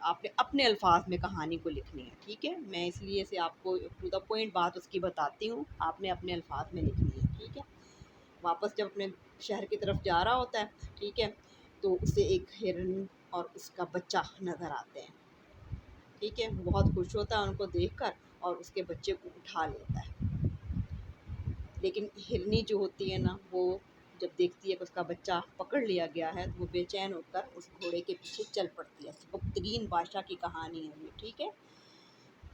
آپ نے اپنے الفاظ میں کہانی کو لکھنی ہے، ٹھیک ہے؟ میں اس لیے سے آپ کو ٹو دا پوائنٹ بات اس کی بتاتی ہوں، آپ نے اپنے الفاظ میں لکھنی ہے، ٹھیک ہے؟ واپس جب اپنے شہر کی طرف جا رہا ہوتا ہے، ٹھیک ہے، تو اسے ایک ہرن اور اس کا بچہ نظر آتے ہیں، ٹھیک ہے؟ وہ بہت خوش ہوتا ہے ان کو دیکھ کر اور اس کے بچے کو اٹھا لیتا ہے، لیکن ہرنی جو ہوتی ہے نا، وہ جب دیکھتی ہے کہ اس کا بچہ پکڑ لیا گیا ہے تو وہ بے چین ہو کر اس گھوڑے کے پیچھے چل پڑتی ہے۔ سبکتگین بادشاہ کی کہانی ہے یہ، ٹھیک ہے؟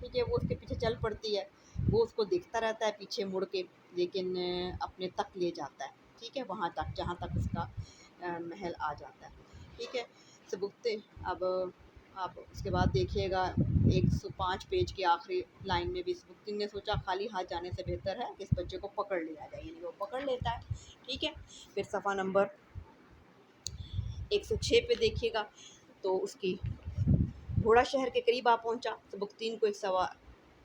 ٹھیک ہے، وہ اس کے پیچھے چل پڑتی ہے، وہ اس کو دیکھتا رہتا ہے پیچھے مڑ کے، لیکن اپنے تک لے جاتا ہے، ٹھیک ہے، وہاں تک جہاں تک اس کا محل آ جاتا ہے، ٹھیک ہے؟ سبکتے اب آپ اس کے بعد دیکھیے گا 105 پیج کی آخری لائن میں بھی سبکتگین نے سوچا خالی ہاتھ جانے سے بہتر ہے کہ اس بچے کو پکڑ لیا جائے، یعنی وہ پکڑ لیتا ہے، ٹھیک ہے؟ پھر صفحہ نمبر 106 پہ دیکھیے گا تو اس کی گھوڑا شہر کے قریب آ پہنچا، سبکتگین کو ایک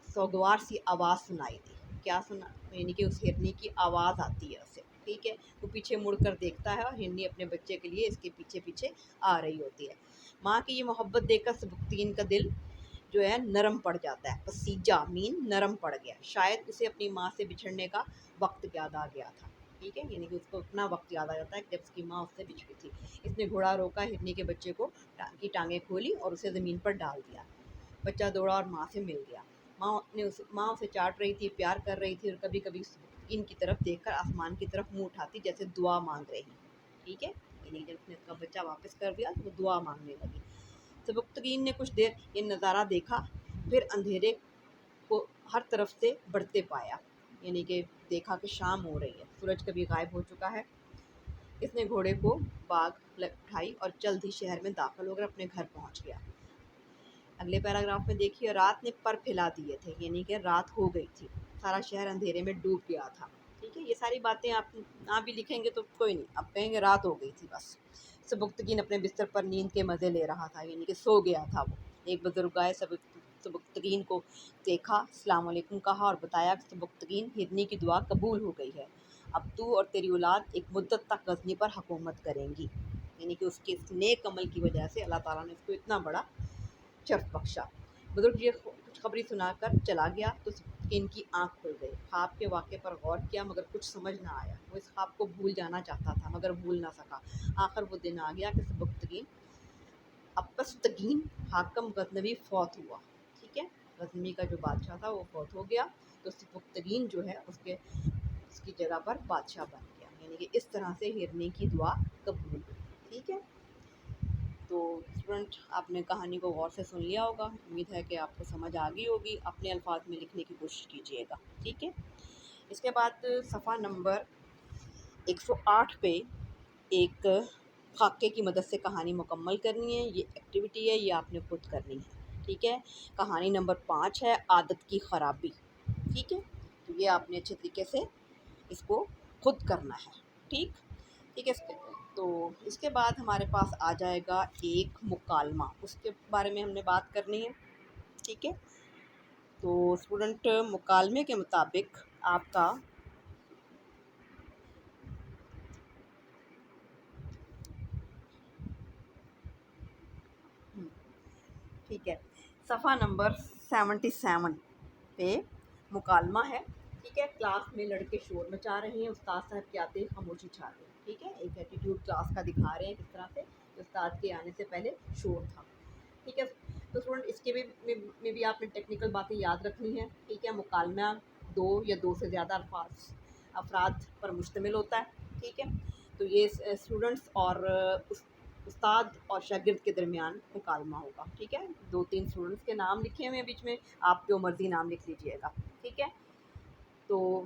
سوگوار سی آواز سنائی دی، کیا سنا؟ یعنی کہ اس ہرنی کی آواز آتی ہے اسے، ٹھیک ہے؟ وہ پیچھے مڑ کر دیکھتا ہے اور ہرنی اپنے بچے کے لیے اس کے پیچھے پیچھے آ رہی ہوتی ہے۔ ماں کی یہ محبت دیکھ کر سبکتگین کا دل جو ہے نرم پڑ جاتا ہے، پسیجا مین نرم پڑ گیا، شاید اسے اپنی ماں سے بچھڑنے کا وقت یاد آ گیا تھا، ٹھیک ہے؟ یعنی کہ اس کو اتنا وقت یاد آ جاتا ہے جب اس کی ماں اس سے بچھڑی تھی۔ اس نے گھوڑا روکا، ہرنی کے بچے کو کی ٹانگیں کھولی اور اسے زمین پر ڈال دیا، بچہ دوڑا اور ماں سے مل گیا، ماں اسے چاٹ رہی تھی، پیار کر رہی تھی اور کبھی کبھی ان کی طرف دیکھ کر آسمان کی طرف منہ اٹھاتی جیسے دعا مانگ رہی، ٹھیک ہے؟ یعنی جب اس نے اس کا بچہ واپس کر دیا تو وہ دعا مانگنے لگی۔ سبکتگین نے کچھ دیر یہ نظارہ دیکھا، پھر اندھیرے کو ہر طرف سے بڑھتے پایا، یعنی کہ دیکھا کہ شام ہو رہی ہے، سورج کبھی غائب ہو چکا ہے۔ اس نے گھوڑے کو باغ اٹھائی اور جلد ہی شہر میں داخل ہو کر اپنے گھر پہنچ گیا۔ اگلے پیراگراف میں دیکھیے، رات نے پر پھیلا دیے تھے، یعنی کہ رات ہو گئی تھی، سارا شہر اندھیرے میں ڈوب گیا تھا، ٹھیک ہے؟ یہ ساری باتیں آپ نہ بھی لکھیں گے تو کوئی نہیں، آپ کہیں گے رات ہو گئی تھی بس۔ سبکتگین اپنے بستر پر نیند کے مزے لے رہا تھا، یعنی کہ سو گیا تھا وہ۔ ایک بزرگ آئے، سبکتگین کو دیکھا، السلام علیکم کہا اور بتایا کہ سبکتگین، ہرنی کی دعا قبول ہو گئی ہے، اب تو اور تیری اولاد ایک مدت تک غزنی پر حکومت کریں گی، یعنی کہ اس کے نیک عمل کی وجہ سے اللہ تعالیٰ نے اس کو اتنا بڑا شرف بخشا۔ بزرگ یہ خوشخبری سنا کر چلا گیا تو سبکتگین کی آنکھ کھل گئی، خواب کے واقعے پر غور کیا مگر کچھ سمجھ نہ آیا، وہ اس خواب کو بھول جانا چاہتا تھا مگر بھول نہ سکا۔ آخر وہ دن آ گیا کہ سبکتگین اپستگین حاکم غزنوی فوت ہوا، ٹھیک ہے؟ غزنوی کا جو بادشاہ تھا وہ فوت ہو گیا تو سبکتگین جو ہے اس کی جگہ پر بادشاہ بن گیا، یعنی کہ اس طرح سے ہرنی کی دعا قبول ہوئی، ٹھیک ہے؟ تو اسٹوڈنٹ آپ نے کہانی کو غور سے سن لیا ہوگا، امید ہے کہ آپ کو سمجھ آ گئی ہوگی، اپنے الفاظ میں لکھنے کی کوشش کیجیے گا، ٹھیک ہے؟ اس کے بعد صفحہ نمبر 108 پہ ایک خاکے کی مدد سے کہانی مکمل کرنی ہے، یہ ایکٹیویٹی ہے، یہ آپ نے خود کرنی ہے، ٹھیک ہے؟ کہانی نمبر 5 ہے عادت کی خرابی، ٹھیک ہے؟ تو یہ آپ نے اچھے طریقے سے اس کو خود کرنا ہے، ٹھیک ہے؟ تو اس کے بعد ہمارے پاس آ جائے گا ایک مکالمہ، اس کے بارے میں ہم نے بات کرنی ہے، ٹھیک ہے؟ تو اسٹوڈنٹ مکالمے کے مطابق آپ کا ٹھیک ہے، صفحہ نمبر 77 پہ مکالمہ ہے، ٹھیک ہے؟ کلاس میں لڑکے شور مچا رہے ہیں، استاد صاحب کے آتے ہی خاموشی چھا گئی، ٹھیک ہے؟ ایک ایٹیٹیوڈ کلاس کا دکھا رہے ہیں کس طرح سے استاد کے آنے سے پہلے شور تھا، ٹھیک ہے؟ تو اسٹوڈنٹ اس کے میں بھی آپ نے ٹیکنیکل باتیں یاد رکھنی ہیں، ٹھیک ہے؟ مکالمہ 2 یا 2 سے زیادہ افراد پر مشتمل ہوتا ہے، ٹھیک ہے؟ تو یہ اسٹوڈنٹس اور استاد اور شاگرد کے درمیان مکالمہ ہوگا، ٹھیک ہے؟ 2-3 اسٹوڈنٹس کے نام لکھے ہوئے ہیں بیچ میں، آپ جو مرضی نام لکھ لیجیے گا، ٹھیک ہے؟ تو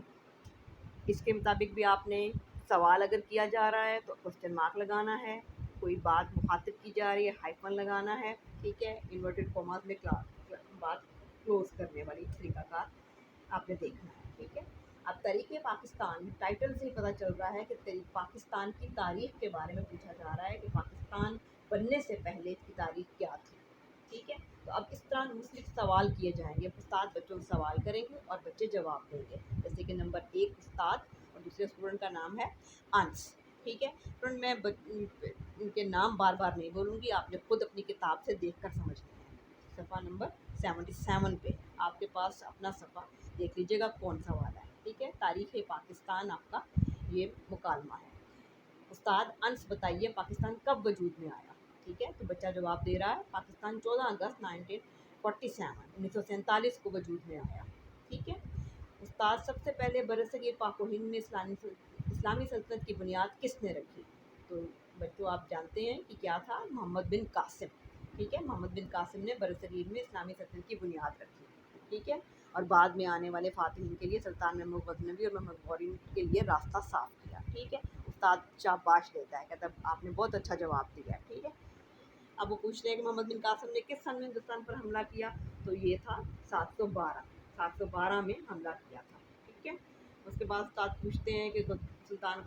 اس کے مطابق بھی آپ نے سوال اگر کیا جا رہا ہے تو کوسچن مارک لگانا ہے، کوئی بات مخاطب کی جا رہی ہے ہائفن لگانا ہے، ٹھیک ہے؟ انورٹڈ کاماز میں بات کلوز کرنے والی طریقہ کار آپ نے دیکھنا ہے، ٹھیک ہے؟ اب تاریخ پاکستان ٹائٹل سے ہی پتہ چل رہا ہے کہ پاکستان کی تاریخ کے بارے میں پوچھا جا رہا ہے کہ پاکستان بننے سے پہلے اس کی تاریخ کیا تھی، ٹھیک ہے؟ تو اب اس طرح مختلف سوال کیے جائیں گے، استاد بچوں سے سوال کریں گے اور بچے جواب دیں گے، جیسے کہ نمبر 1 استاد اور دوسرے اسٹوڈنٹ کا نام ہے انس، ٹھیک ہے؟ فرینڈ میں ان کے نام بار بار نہیں بولوں گی، آپ نے خود اپنی کتاب سے دیکھ کر سمجھنا ہے، صفحہ نمبر 77 پہ آپ کے پاس اپنا صفحہ دیکھ لیجیے گا کون سا والا ہے، ٹھیک ہے۔ تاریخ پاکستان آپ کا یہ مکالمہ ہے۔ استاد انس بتائیے پاکستان کب وجود میں آیا، ٹھیک ہے۔ تو بچہ جواب دے رہا ہے پاکستان 14 اگست 1947 کو وجود میں آیا، ٹھیک ہے۔ استاد سب سے پہلے برصغیر پاک و ہند میں اسلامی سلطنت کی بنیاد کس نے رکھی؟ تو بچوں آپ جانتے ہیں کہ کیا تھا، محمد بن قاسم، ٹھیک ہے۔ محمد بن قاسم نے برصغیر میں اسلامی سلطنت کی بنیاد رکھی، ٹھیک ہے، اور بعد میں آنے والے فاتحین کے لیے سلطان محمود غزنوی اور محمد غوری کے لیے راستہ صاف کیا، ٹھیک ہے۔ استاد شاباش دیتا ہے، کہتا ہے آپ نے بہت اچھا جواب دیا ہے، ٹھیک ہے۔ اب وہ پوچھ رہے ہیں کہ محمد بن قاسم نے کس سن میں ہندوستان پر حملہ کیا؟ تو یہ تھا 712 میں حملہ کیا تھا، ٹھیک ہے۔ اس کے بعد استاد پوچھتے ہیں کہ سلطان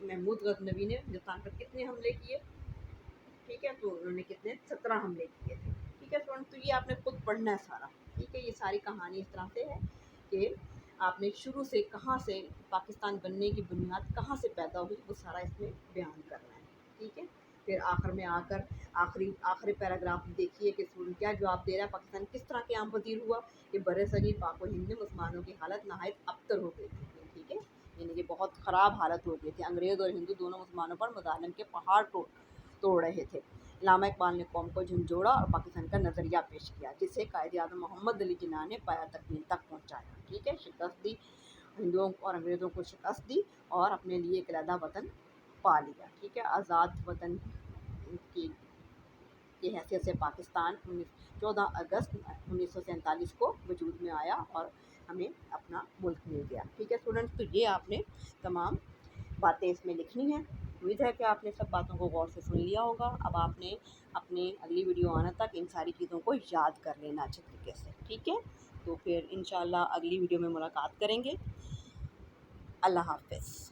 محمود غزنوی نے ہندوستان پر کتنے حملے کیے؟ ٹھیک ہے، تو انہوں نے کتنے 17 حملے کیے تھے، ٹھیک ہے اسٹوڈنٹ۔ تو یہ آپ نے خود پڑھنا ہے سارا، ٹھیک ہے۔ یہ ساری کہانی اس طرح سے ہے کہ آپ نے شروع سے کہاں سے پاکستان بننے کی بنیاد کہاں سے پیدا ہوئی وہ سارا اس میں بیان کرنا ہے، ٹھیک ہے۔ پھر آخر میں آ کر آخری پیراگراف دیکھیے کہ اسٹوڈنٹ کیا جواب دے رہا ہے، پاکستان کس طرح قیام پذیر ہوا کہ برصغیر پاک و ہند میں مسلمانوں کی حالت نہایت ابتر ہو گئی تھی، ٹھیک ہے، یعنی کہ بہت خراب حالت ہو گئی تھی، انگریز اور ہندو دونوں مسلمانوں پر مظالم کے پہاڑ توڑ رہے تھے۔ علامہ اقبال نے قوم کو جھنجھوڑا اور پاکستان کا نظریہ پیش کیا جسے قائد اعظم محمد علی جناح نے پایا تکمیل تک پہنچایا، ٹھیک ہے۔ شکست دی، ہندوؤں اور انگریزوں کو شکست دی اور اپنے لیے ایک علیحدہ وطن پا لیا، ٹھیک ہے۔ آزاد وطن کی حیثیت سے پاکستان 14 اگست 1947 کو وجود میں آیا اور ہمیں اپنا ملک مل گیا، ٹھیک ہے اسٹوڈنٹس۔ تو یہ آپ نے تمام باتیں اس میں لکھنی ہیں۔ امید ہے کہ آپ نے سب باتوں کو غور سے سن لیا ہوگا۔ اب آپ نے اپنے اگلی ویڈیو آنے تک ان ساری چیزوں کو یاد کر لینا اچھے طریقے سے، ٹھیک ہے۔ تو پھر انشاءاللہ اگلی ویڈیو میں ملاقات کریں گے۔ اللہ حافظ۔